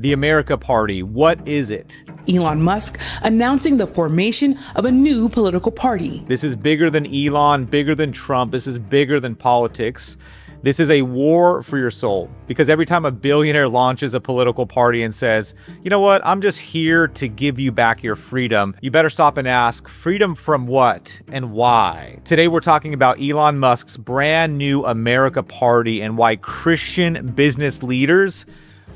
The America Party, what is it? Elon Musk announcing the formation of a new political party. This is bigger than Elon, bigger than Trump. This is bigger than politics. This is a war for your soul, because every time a billionaire launches a political party and says, you know what, I'm just here to give you back your freedom, you better stop and ask, freedom from what and why? Today, we're talking about Elon Musk's brand new America Party and why Christian business leaders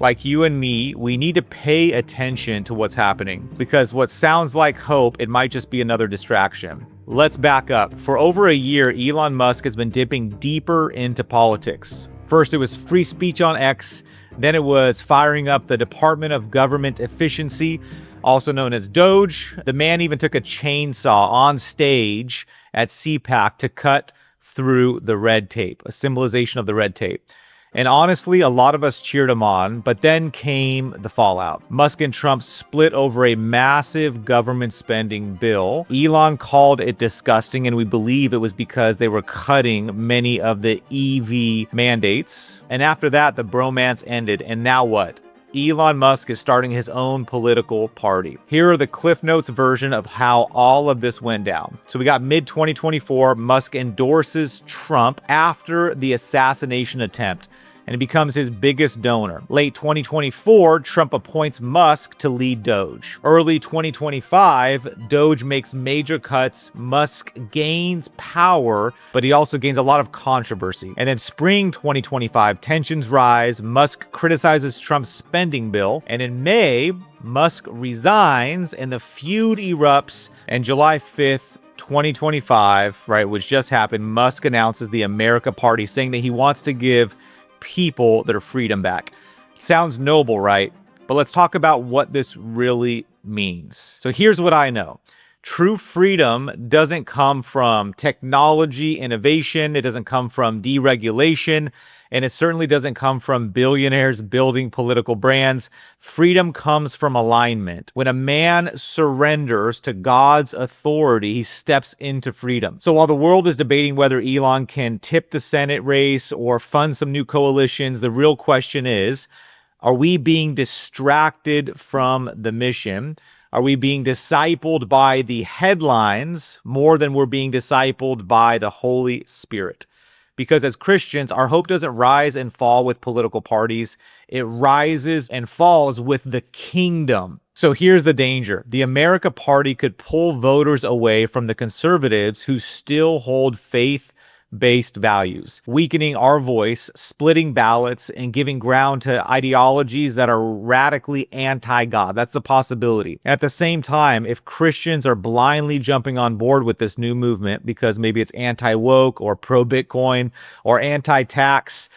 like you and me, we need to pay attention to what's happening, because what sounds like hope, it might just be another distraction. Let's back up. For over a year, Elon Musk has been dipping deeper into politics. First, it was free speech on X. Then it was firing up the Department of Government Efficiency, also known as Doge. The man even took a chainsaw on stage at CPAC to cut through the red tape, a symbolization of the red tape. And honestly, a lot of us cheered him on, but then came the fallout. Musk and Trump split over a massive government spending bill. Elon called it disgusting, and we believe it was because they were cutting many of the EV mandates. And after that, the bromance ended. And now what? Elon Musk is starting his own political party. Here are the Cliff Notes version of how all of this went down. So we got mid-2024, Musk endorses Trump after the assassination attempt, and it becomes his biggest donor. Late 2024, Trump appoints Musk to lead Doge. Early 2025, Doge makes major cuts. Musk gains power, but he also gains a lot of controversy. And then spring 2025, tensions rise. Musk criticizes Trump's spending bill. And in May, Musk resigns and the feud erupts. And July 5th, 2025, right, which just happened, Musk announces the America Party, saying that he wants to give people their freedom back. It sounds noble, right? But let's talk about what this really means. So here's what I know. True freedom doesn't come from technology innovation. It doesn't come from deregulation. And it certainly doesn't come from billionaires building political brands. Freedom comes from alignment. When a man surrenders to God's authority, he steps into freedom. So while the world is debating whether Elon can tip the Senate race or fund some new coalitions, the real question is, are we being distracted from the mission? Are we being discipled by the headlines more than we're being discipled by the Holy Spirit? Because as Christians, our hope doesn't rise and fall with political parties. It rises and falls with the kingdom. So here's the danger. The America Party could pull voters away from the conservatives who still hold faith-based values, weakening our voice, splitting ballots, and giving ground to ideologies that are radically anti-God. That's the possibility. And at the same time, if Christians are blindly jumping on board with this new movement because maybe it's anti-woke or pro-Bitcoin or anti-tax,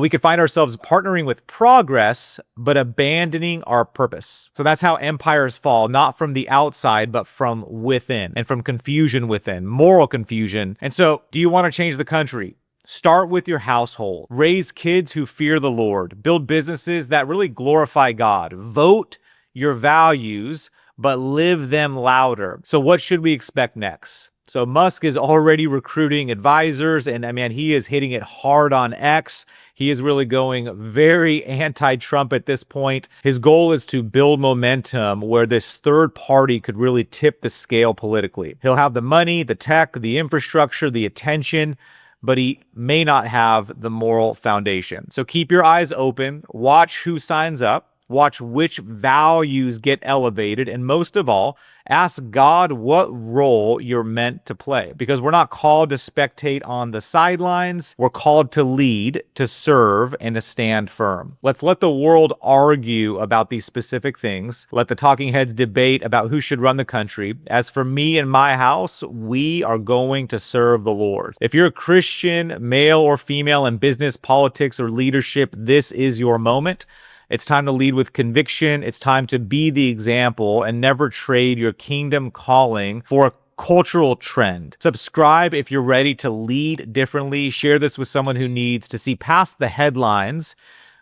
we could find ourselves partnering with progress, but abandoning our purpose. So that's how empires fall, not from the outside, but from within, and from confusion within, moral confusion. And so, do you want to change the country? Start with your household. Raise kids who fear the Lord. Build businesses that really glorify God. Vote your values, but live them louder. So what should we expect next? So Musk is already recruiting advisors, and I mean, he is hitting it hard on X. He is really going very anti-Trump at this point. His goal is to build momentum where this third party could really tip the scale politically. He'll have the money, the tech, the infrastructure, the attention, but he may not have the moral foundation. So keep your eyes open, watch who signs up, watch which values get elevated, and most of all, ask God what role you're meant to play. Because we're not called to spectate on the sidelines. We're called to lead, to serve, and to stand firm. Let's let the world argue about these specific things. Let the talking heads debate about who should run the country. As for me and my house, we are going to serve the Lord. If you're a Christian, male or female, in business, politics, or leadership, this is your moment. It's time to lead with conviction. It's time to be the example and never trade your kingdom calling for a cultural trend. Subscribe if you're ready to lead differently. Share this with someone who needs to see past the headlines.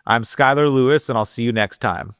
I'm Skylar Lewis, and I'll see you next time.